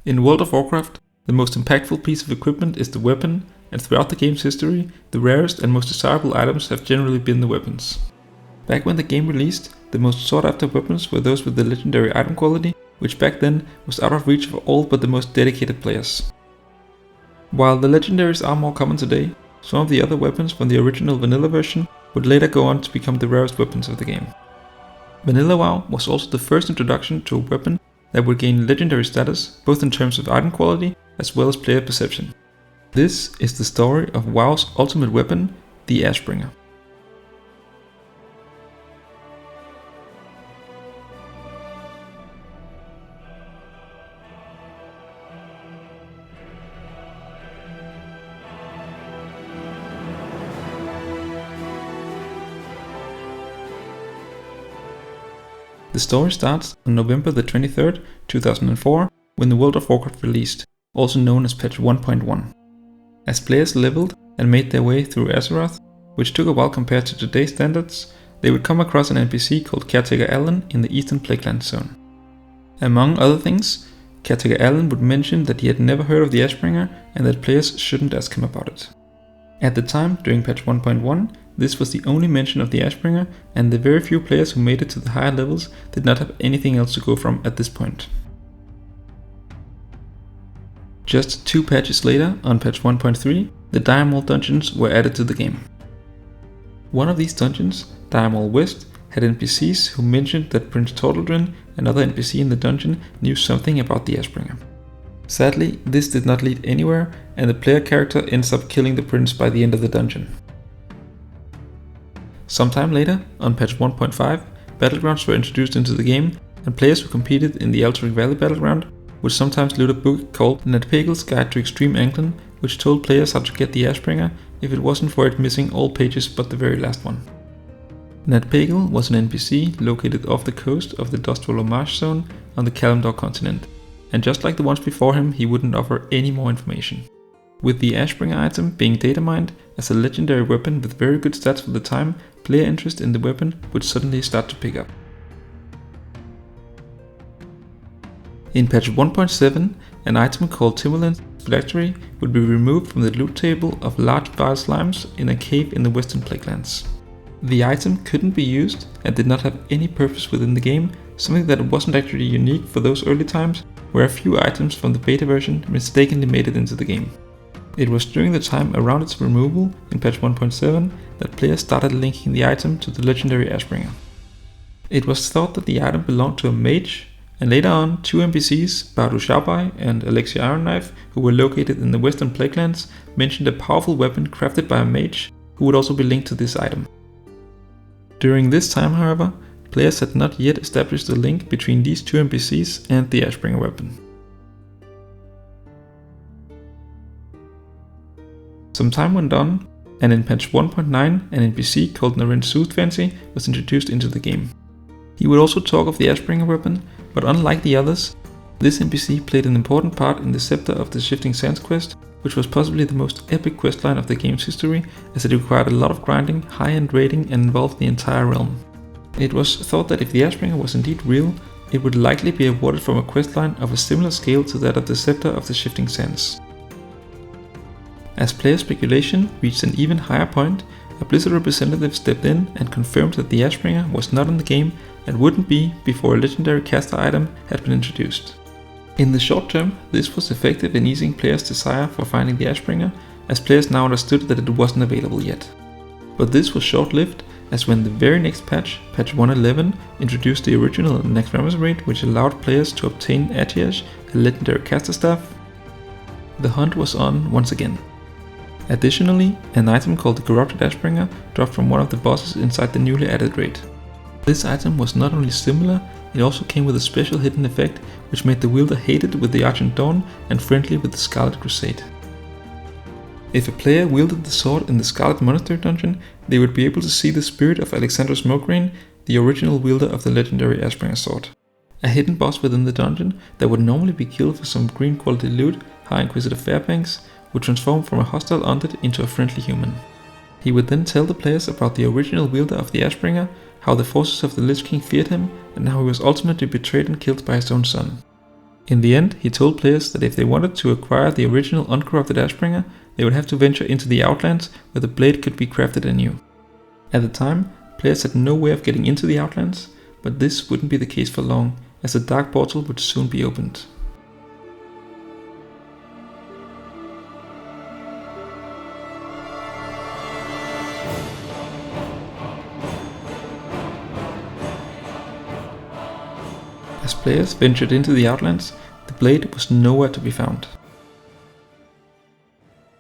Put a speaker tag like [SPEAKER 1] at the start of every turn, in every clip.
[SPEAKER 1] In World of Warcraft, the most impactful piece of equipment is the weapon, and throughout the game's history, the rarest and most desirable items have generally been the weapons. Back when the game released, the most sought after weapons were those with the legendary item quality, which back then was out of reach for all but the most dedicated players. While the legendaries are more common today, some of the other weapons from the original vanilla version would later go on to become the rarest weapons of the game. Vanilla WoW was also the first introduction to a weapon that would gain legendary status, both in terms of item quality as well as player perception. This is the story of WoW's ultimate weapon, the Ashbringer. The story starts on November the 23rd, 2004, when the World of Warcraft released, also known as patch 1.1. As players leveled and made their way through Azeroth, which took a while compared to today's standards, they would come across an NPC called Caretaker Alan in the Eastern Plagueland zone. Among other things, Caretaker Alan would mention that he had never heard of the Ashbringer and that players shouldn't ask him about it. At the time, during patch 1.1, this was the only mention of the Ashbringer, and the very few players who made it to the higher levels did not have anything else to go from at this point. Just 2 patches later, on patch 1.3, the Diamol dungeons were added to the game. One of these dungeons, Diamol West, had NPCs who mentioned that Prince Tortledrin, another NPC in the dungeon, knew something about the Ashbringer. Sadly, this did not lead anywhere, and the player character ends up killing the prince by the end of the dungeon. Sometime later, on patch 1.5, battlegrounds were introduced into the game, and players who competed in the Altering Valley battleground would sometimes loot a book called Natpegel's Guide to Extreme Angling, which told players how to get the Ashbringer if it wasn't for it missing all pages but the very last one. Natpegel was an NPC located off the coast of the Dustwallow Marsh zone on the Kalimdor continent, and just like the ones before him, he wouldn't offer any more information. With the Ashbringer item being data mined as a legendary weapon with very good stats for the time, player interest in the weapon would suddenly start to pick up. In patch 1.7, an item called Timberland's Pngtree would be removed from the loot table of large vile slimes in a cave in the Western Plaguelands. The item couldn't be used and did not have any purpose within the game, something that wasn't actually unique for those early times, where a few items from the beta version mistakenly made it into the game. It was during the time around its removal in patch 1.7 that players started linking the item to the legendary Ashbringer. It was thought that the item belonged to a mage, and later on 2 NPCs, Bardu Shabai and Alexia Ironknife, who were located in the Western Plaguelands, mentioned a powerful weapon crafted by a mage who would also be linked to this item. During this time, however, players had not yet established a link between these 2 NPCs and the Ashbringer weapon. Some time went on, and in patch 1.9 an NPC called Naren Soothfancy was introduced into the game. He would also talk of the Ashbringer weapon, but unlike the others, this NPC played an important part in the Scepter of the Shifting Sands quest, which was possibly the most epic questline of the game's history, as it required a lot of grinding, high-end raiding, and involved the entire realm. It was thought that if the Ashbringer was indeed real, it would likely be awarded from a questline of a similar scale to that of the Scepter of the Shifting Sands. As player speculation reached an even higher point, a Blizzard representative stepped in and confirmed that the Ashbringer was not in the game and wouldn't be before a legendary caster item had been introduced. In the short term, this was effective in easing players' desire for finding the Ashbringer, as players now understood that it wasn't available yet. But this was short-lived, as when the very next patch, patch 1.11, introduced the original Nakarada raid, which allowed players to obtain Atiash, a legendary caster staff, the hunt was on once again. Additionally, an item called the Corrupted Ashbringer dropped from one of the bosses inside the newly added raid. This item was not only similar, it also came with a special hidden effect which made the wielder hated with the Argent Dawn and friendly with the Scarlet Crusade. If a player wielded the sword in the Scarlet Monastery dungeon, they would be able to see the spirit of Alexandra Smokerain, the original wielder of the legendary Ashbringer sword. A hidden boss within the dungeon that would normally be killed for some green quality loot, High Inquisitor Fairbanks, would transform from a hostile undead into a friendly human. He would then tell the players about the original wielder of the Ashbringer, how the forces of the Lich King feared him, and how he was ultimately betrayed and killed by his own son. In the end, he told players that if they wanted to acquire the original uncorrupted Ashbringer, they would have to venture into the Outlands where the blade could be crafted anew. At the time, players had no way of getting into the Outlands, but this wouldn't be the case for long, as the Dark Portal would soon be opened. As players ventured into the Outlands, the blade was nowhere to be found.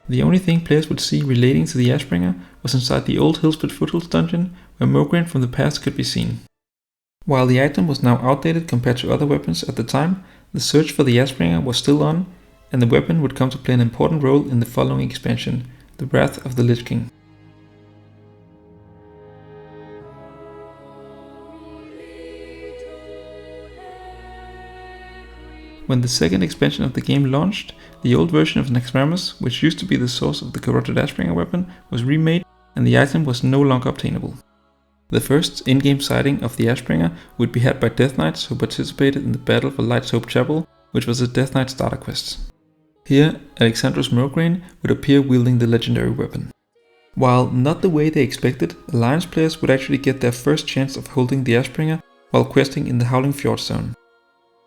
[SPEAKER 1] The only thing players would see relating to the Ashbringer was inside the old Hillspit Foothills dungeon, where Mograine from the past could be seen. While the item was now outdated compared to other weapons at the time, the search for the Ashbringer was still on, and the weapon would come to play an important role in the following expansion, the Wrath of the Lich King. When the second expansion of the game launched, the old version of Naxxramas, which used to be the source of the corrupted Ashbringer weapon, was remade and the item was no longer obtainable. The first in-game sighting of the Ashbringer would be had by Death Knights who participated in the Battle for Light's Hope Chapel, which was a Death Knight starter quest. Here, Alexandros Mograine would appear wielding the legendary weapon. While not the way they expected, Alliance players would actually get their first chance of holding the Ashbringer while questing in the Howling Fjord zone.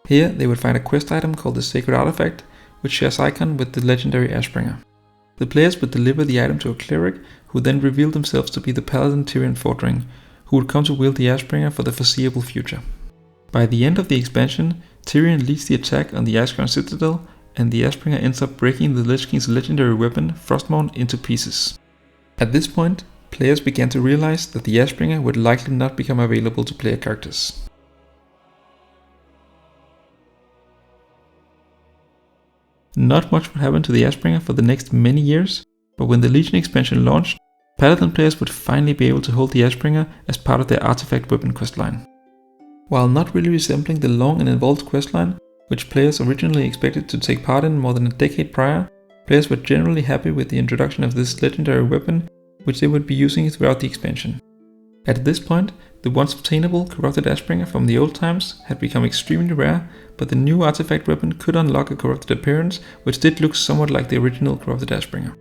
[SPEAKER 1] Here they would find a quest item called the Sacred Artifact, which shares icon with the legendary Ashbringer. The players would deliver the item to a cleric, who then revealed themselves to be the paladin Tyrion Fordring, who would come to wield the Ashbringer for the foreseeable future. By the end of the expansion, Tyrion leads the attack on the Icecrown Citadel, and the Ashbringer ends up breaking the Lich King's legendary weapon, Frostmourne, into pieces. At this point, players began to realize that the Ashbringer would likely not become available to player characters. Not much would happen to the Ashbringer for the next many years, but when the Legion expansion launched, Paladin players would finally be able to hold the Ashbringer as part of their artifact weapon questline. While not really resembling the long and involved questline, which players originally expected to take part in more than a decade prior, players were generally happy with the introduction of this legendary weapon, which they would be using throughout the expansion. At this point, the once obtainable corrupted Ashbringer from the old times had become extremely rare, but the new artifact weapon could unlock a corrupted appearance, which did look somewhat like the original corrupted Ashbringer.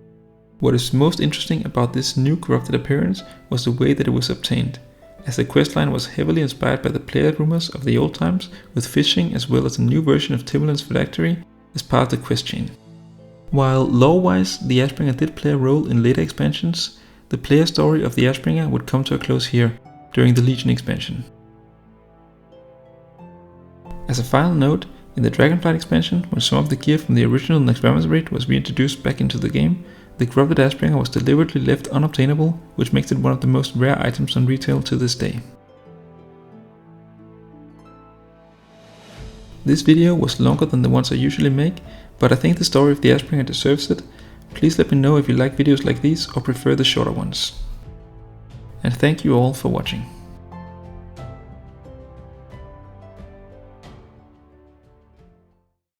[SPEAKER 1] What is most interesting about this new corrupted appearance was the way that it was obtained, as the questline was heavily inspired by the player rumors of the old times, with fishing as well as a new version of Timberland's phylactery as part of the quest chain. While lore-wise the Ashbringer did play a role in later expansions, the player story of the Ashbringer would come to a close here, during the Legion expansion. As a final note, in the Dragonflight expansion, when some of the gear from the original Naxxramas raid was reintroduced back into the game, the corrupted Ashbringer was deliberately left unobtainable, which makes it one of the most rare items on retail to this day. This video was longer than the ones I usually make, but I think the story of the Ashbringer deserves it. Please let me know if you like videos like these or prefer the shorter ones. And thank you all for watching.